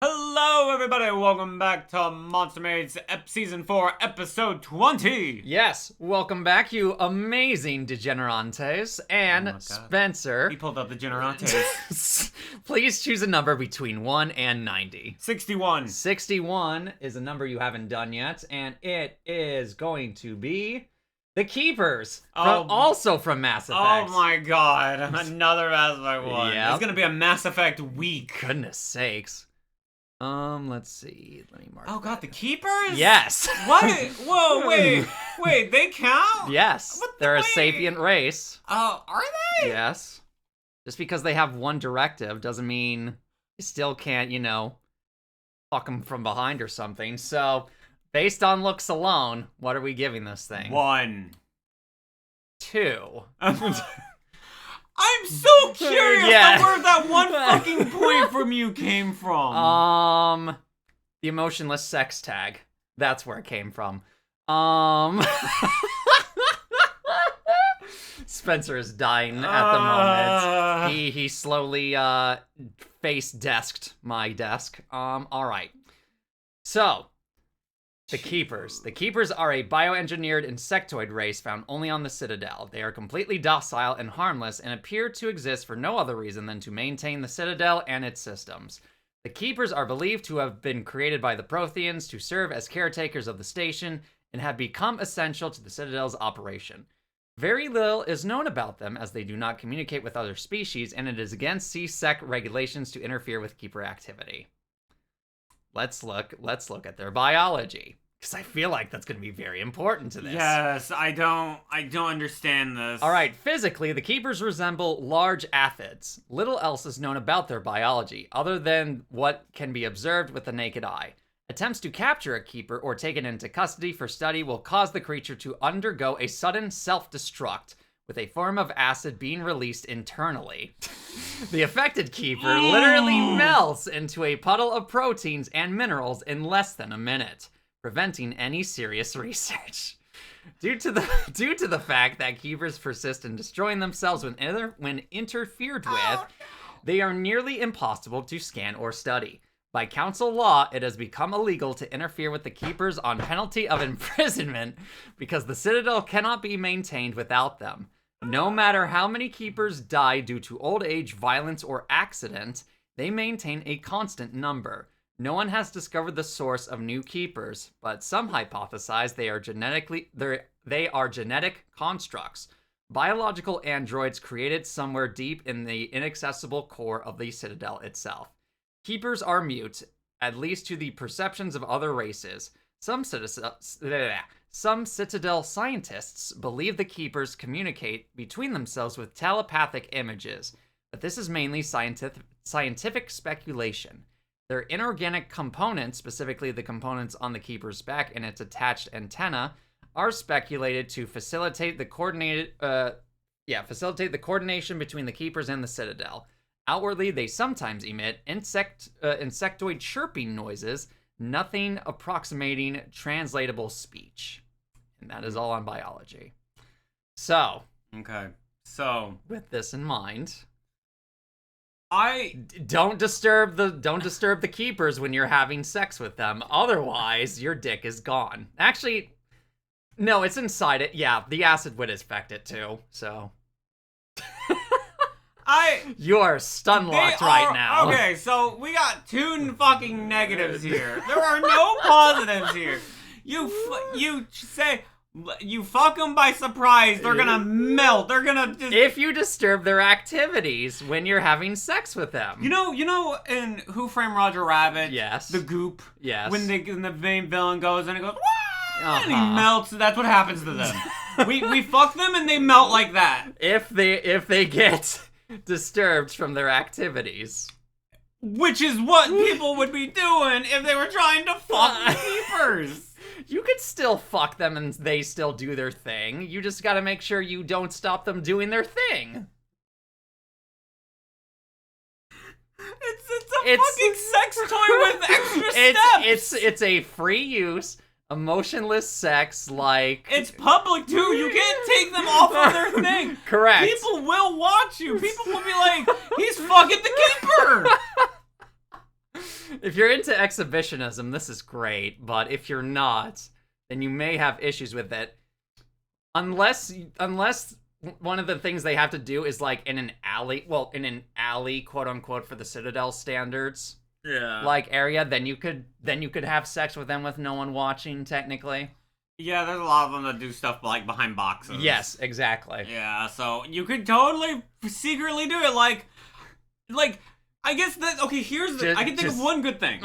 Hello, everybody. Welcome back to Monster Maids Season 4, Episode 20. Yes, welcome back, you amazing degenerantes. And Spencer. He pulled up the Generantes. Please choose a number between 1 and 90. 61. 61 is a number you haven't done yet, and it is going to be the Keepers, also from Mass Effect. Oh my god, another Mass Effect one. Yep. It's gonna be a Mass Effect week. Goodness sakes. Let's see. Let me mark. Oh god, the Keepers? Yes. What? Whoa, wait, they count? Yes. They're a sapient race. Oh, are they? Yes. Just because they have one directive doesn't mean you still can't, fuck them from behind or something. So, based on looks alone, what are we giving this thing? 1. 2. I'm so curious where that one fucking point from you came from. The emotionless sex tag. That's where it came from. Spencer is dying at the moment. He slowly face desked my desk. All right. So, the Keepers. The Keepers are a bioengineered insectoid race found only on the Citadel. They are completely docile and harmless and appear to exist for no other reason than to maintain the Citadel and its systems. The Keepers are believed to have been created by the Protheans to serve as caretakers of the station and have become essential to the Citadel's operation. Very little is known about them as they do not communicate with other species, and it is against C-Sec regulations to interfere with Keeper activity. Let's look at their biology, because I feel like that's going to be very important to this. Yes, I don't understand this. All right, physically, the Keepers resemble large aphids. Little else is known about their biology, other than what can be observed with the naked eye. Attempts to capture a Keeper or take it into custody for study will cause the creature to undergo a sudden self-destruct, with a form of acid being released internally. The affected Keeper literally melts into a puddle of proteins and minerals in less than a minute, preventing any serious research. Due to the fact that Keepers persist in destroying themselves when interfered with, they are nearly impossible to scan or study. By council law, it has become illegal to interfere with the Keepers on penalty of imprisonment because the Citadel cannot be maintained without them. No matter how many Keepers die due to old age, violence, or accident, they maintain a constant number. No one has discovered the source of new Keepers, but some hypothesize they are genetic constructs, biological androids created somewhere deep in the inaccessible core of the Citadel itself. Keepers are mute, at least to the perceptions of other races. Some Citadel scientists believe the Keepers communicate between themselves with telepathic images, but this is mainly scientific speculation. Their inorganic components, specifically the components on the Keeper's back and its attached antenna, are speculated to facilitate the coordination between the Keepers and the Citadel. Outwardly, they sometimes emit insectoid chirping noises, nothing approximating translatable speech. And that is all on biology. So, with this in mind, don't disturb the Keepers when you're having sex with them. Otherwise, your dick is gone. Actually, no, it's inside it. Yeah, the acid would affect it too. So, you are stun locked right now. Okay, so we got 2 fucking negatives here. There are no positives here. You say you fuck them by surprise. They're gonna melt. They're gonna just... If you disturb their activities when you're having sex with them. You know, in Who Framed Roger Rabbit? Yes. The goop. Yes. When the main villain goes and it goes, and he melts. That's what happens to them. we fuck them and they melt like that. If they get disturbed from their activities. Which is what people would be doing if they were trying to fuck the Keepers. You could still fuck them and they still do their thing. You just gotta make sure you don't stop them doing their thing. It's a fucking sex toy with extra steps. It's a free use, emotionless sex, like... It's public, too. You can't take them off of their thing. Correct. People will watch you. People will be like, he's fucking the Keeper. If you're into exhibitionism, this is great, but if you're not, then you may have issues with it. Unless one of the things they have to do is like in an alley, quote unquote, for the Citadel standards, like area, then you could have sex with them with no one watching, technically. Yeah, there's a lot of them that do stuff like behind boxes. Yes, exactly. Yeah, so you could totally secretly do it, like I guess that here's the I can think of one good thing.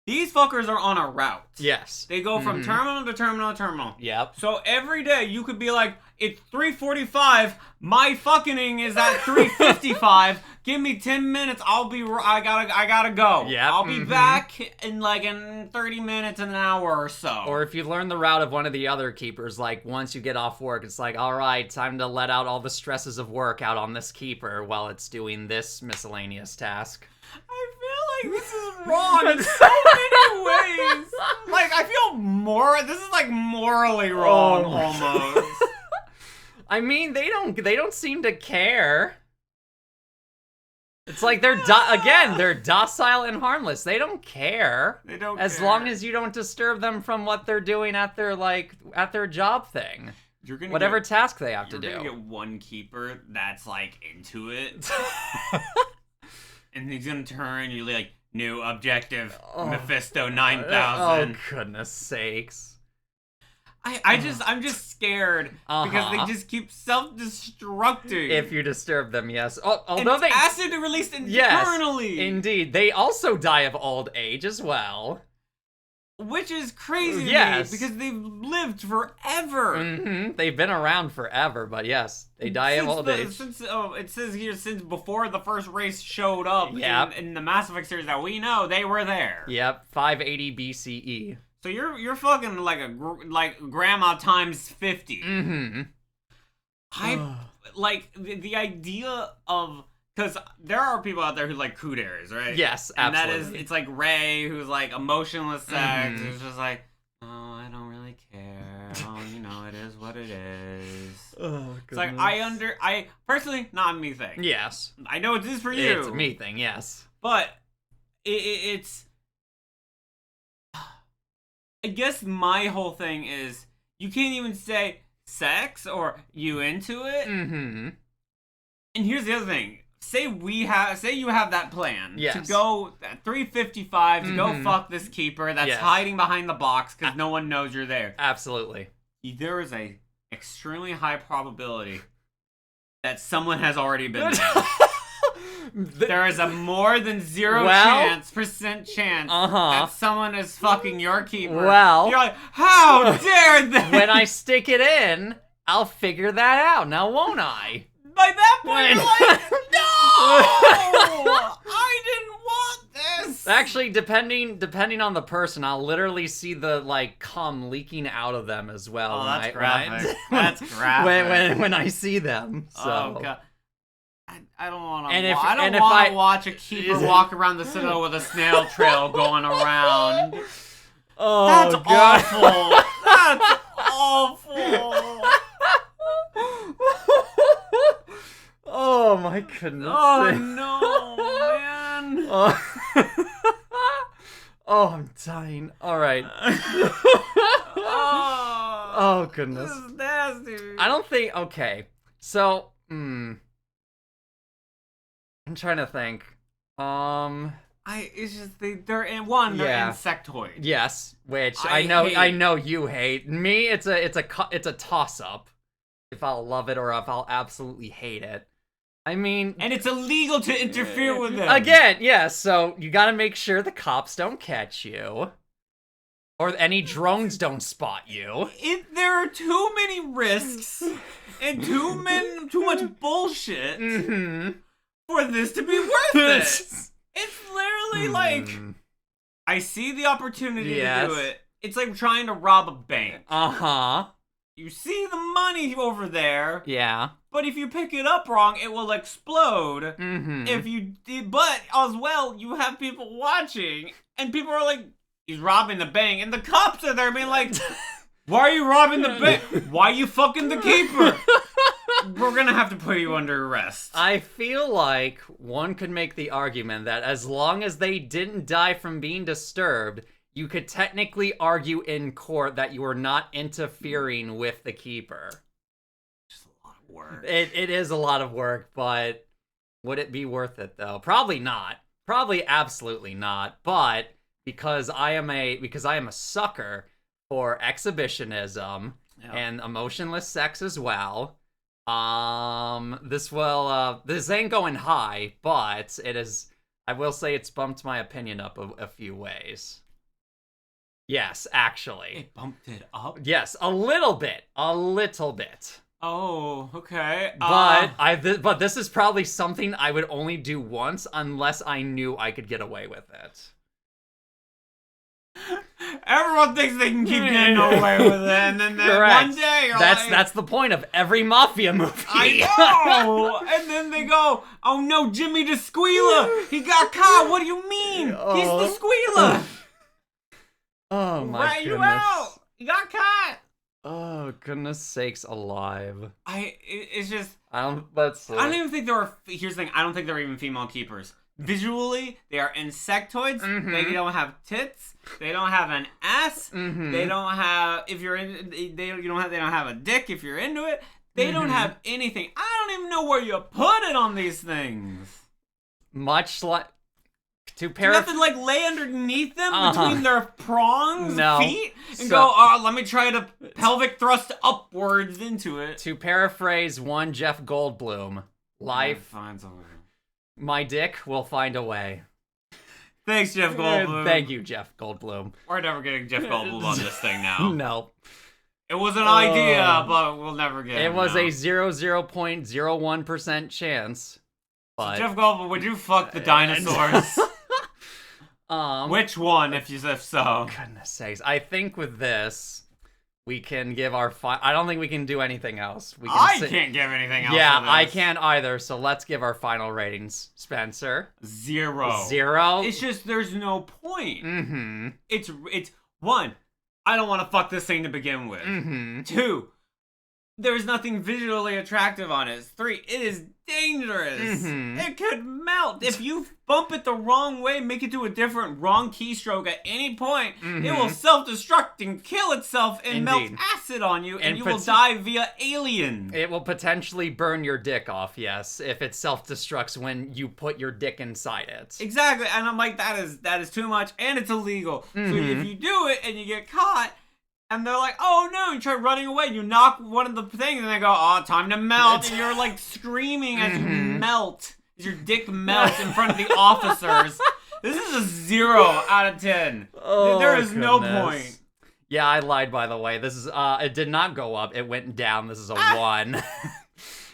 These fuckers are on a route. Yes. They go from terminal to terminal to terminal. Yep. So every day you could be like, it's 3:45. My fucking is at 3:55. Give me 10 minutes. I gotta go. Yep. I'll be back in 30 minutes, an hour or so. Or if you learn the route of one of the other keepers, like once you get off work, it's like, all right, time to let out all the stresses of work out on this keeper while it's doing this miscellaneous task. I feel like this is wrong in so many ways. Like, I feel this is like morally wrong almost. I mean, they don't seem to care. It's like they're docile and harmless. They don't care. They don't as care. long as you don't disturb them from what they're doing at their job thing. Whatever task they have to do. You're gonna get one keeper that's like into it. And he's gonna turn, you're like, new objective, Mephisto 9000. Oh, goodness sakes. I'm just scared because they just keep self-destructing. If you disturb them, yes. Although and acid released internally. Yes, indeed. They also die of old age as well. Which is crazy to me because they've lived forever. They've been around forever, but yes, they die of old age. It says here since before the first race showed up in the Mass Effect series that we know, they were there. Yep, 580 BCE. So you're fucking like grandma times 50. I like the idea of. Because there are people out there who like kuderas, right? Yes, and absolutely. It's like Ray, who's like emotionless sex. It's just like, oh, I don't really care. Oh, it is what it is. Oh, it's like, I personally, not a me thing. Yes. I know it is for you. It's a me thing, yes. But, it's... I guess my whole thing is, you can't even say sex or you into it. And here's the other thing. Say you have that plan to go at 3:55 to go fuck this keeper that's hiding behind the box because no one knows you're there. Absolutely. There is a extremely high probability that someone has already been there. There is a more than 0% chance that someone is fucking your keeper. Well, you're like, how dare they? When I stick it in, I'll figure that out. Now, won't I? By that point, you're like, no! I didn't want this! Actually, depending on the person, I'll literally see the, cum leaking out of them as well. Oh, that's graphic. That's graphic. When I see them, so. Oh, God. I don't want to watch a keeper walk around the Citadel with a snail trail going around. Oh, that's God. awful. That's awful. Oh my goodness. Oh no, man. Oh, I'm dying. All right. Oh goodness. This is nasty. I don't think. Okay. So, I'm trying to think. It's just they're insectoids. Yes, which I know you hate. Me, it's a toss up. If I'll love it or if I'll absolutely hate it. I mean... And it's illegal to interfere with them. Again, yeah, so you gotta make sure the cops don't catch you. Or any drones don't spot you. There are too many risks and too much bullshit for this to be worth it. It's literally like... I see the opportunity to do it. It's like trying to rob a bank. You see the money over there. Yeah. But if you pick it up wrong, it will explode. But as well, you have people watching, and people are like, he's robbing the bank, and the cops are there being like, why are you robbing the bank? Why are you fucking the keeper? We're gonna have to put you under arrest. I feel like one could make the argument that as long as they didn't die from being disturbed, you could technically argue in court that you were not interfering with the keeper. Just a lot of work. It is a lot of work, but would it be worth it though? Probably not. Probably absolutely not. But because I am a sucker for exhibitionism and emotionless sex as well, this ain't going high, but it is. I will say it's bumped my opinion up a few ways. Yes, actually. It bumped it up? Yes, a little bit. Oh, okay. But this is probably something I would only do once unless I knew I could get away with it. Everyone thinks they can keep getting away with it, and then one day that's the point of every mafia movie. I know. And then they go, "Oh no, Jimmy the Squealer! He got caught. What do you mean? He's the Squealer." Oh my goodness! You out. You got caught. Oh goodness sakes alive! It's just I don't even think there are. Here's the thing: I don't think there are even female keepers. Visually, they are insectoids. Mm-hmm. They don't have tits. They don't have an ass. Mm-hmm. They don't have. If you're in, they don't have a dick. If you're into it, they don't have anything. I don't even know where you put it on these things. Much like you have to like lay underneath them between their prongs feet and go. Oh, let me try to pelvic thrust upwards into it. To paraphrase one Jeff Goldblum, life finds a way. My dick will find a way. Thanks, Jeff Goldblum. Thank you, Jeff Goldblum. We're never getting Jeff Goldblum on this thing now. No. It was an idea, but we'll never get it. It was a 0.01% chance. But... So Jeff Goldblum, would you fuck the dinosaurs? Which one, if so? Goodness sakes. I think with this... we can give our I don't think we can do anything else. I can't give anything else. Yeah, I can't either. So let's give our final ratings. Spencer? 0. 0? It's just there's no point. Mm-hmm. It's 1. I don't want to fuck this thing to begin with. Mm-hmm. 2. There's nothing visually attractive on it. 3. It is dangerous. Mm-hmm. It could melt. If you bump it the wrong way, make it do a different wrong keystroke at any point, it will self-destruct and kill itself and melt acid on you, and you will die via alien. It will potentially burn your dick off, yes, if it self-destructs when you put your dick inside it. Exactly, and I'm like, that is too much, and it's illegal. So if you do it and you get caught, and they're like, oh no, you try running away, you knock one of the things, and they go, oh, time to melt, and you're like screaming as you melt, as your dick melts in front of the officers. This is a 0 out of 10. Oh, there is no point. Yeah, I lied, by the way. This is, it did not go up, it went down. This is a 1.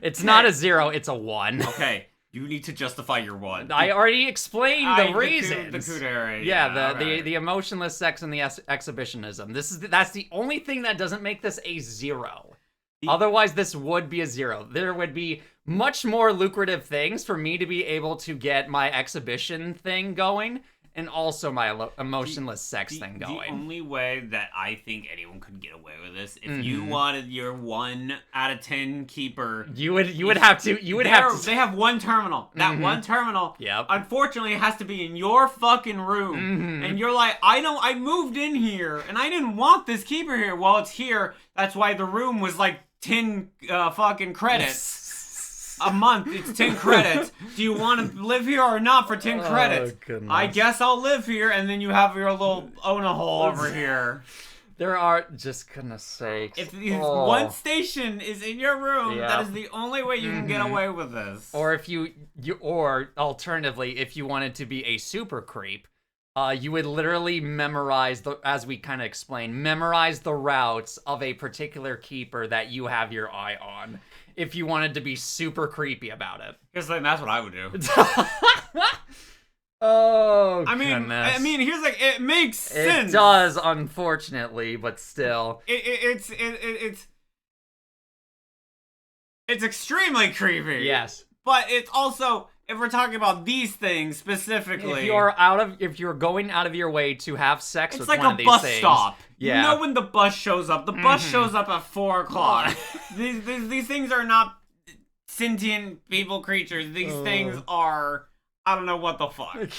It's not a 0, it's a 1. Okay. You need to justify your 1. I already explained the reasons. The cootery. Yeah, the emotionless sex and the exhibitionism. That's the only thing that doesn't make this a 0. Otherwise, this would be a 0. There would be much more lucrative things for me to be able to get my exhibition thing going and also my emotionless sex thing going. The only way that I think anyone could get away with this, if you wanted your 1 out of 10 keeper, you would have to. They have one terminal. That one terminal, unfortunately, it has to be in your fucking room. And you're like, I moved in here and I didn't want this keeper here. Well, it's here. That's why the room was like 10 fucking credits. A month, it's 10 credits. Do you want to live here or not for 10 credits? Goodness. I guess I'll live here, and then you have your little Ona hole over here. There are, just goodness sakes. If one station is in your room, that is the only way you can get away with this. Or or alternatively, if you wanted to be a super creep, you would literally memorize, as we kind of explained, memorize the routes of a particular keeper that you have your eye on. If you wanted to be super creepy about it. Because then that's what I would do. Oh, goodness. I mean, here's like, it makes sense. It does, unfortunately, but still. It's extremely creepy. Yes. But it's also, if we're talking about these things specifically, if you're going out of your way to have sex with one of these things. It's like a bus stop. Yeah. You know when the bus shows up. The bus shows up at 4 o'clock. These things are not sentient people creatures. These things are, I don't know what the fuck.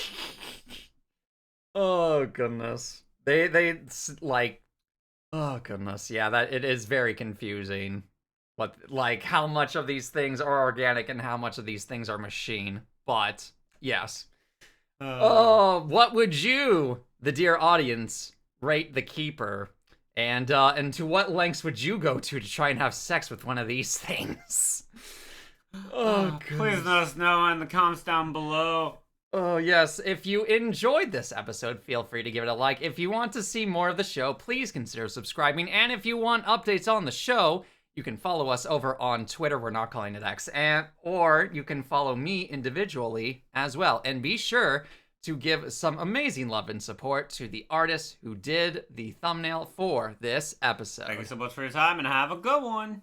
Oh goodness. They like, oh goodness. Yeah, that it is very confusing. What, like, how much of these things are organic and how much of these things are machine. But yes. What would you, the dear audience, rate the Keeper? And to what lengths would you go to try and have sex with one of these things? Please let us know in the comments down below. Oh, yes. If you enjoyed this episode, feel free to give it a like. If you want to see more of the show, please consider subscribing. And if you want updates on the show, you can follow us over on Twitter. We're not calling it X. Or you can follow me individually as well. And be sure to give some amazing love and support to the artist who did the thumbnail for this episode. Thank you so much for your time and have a good one.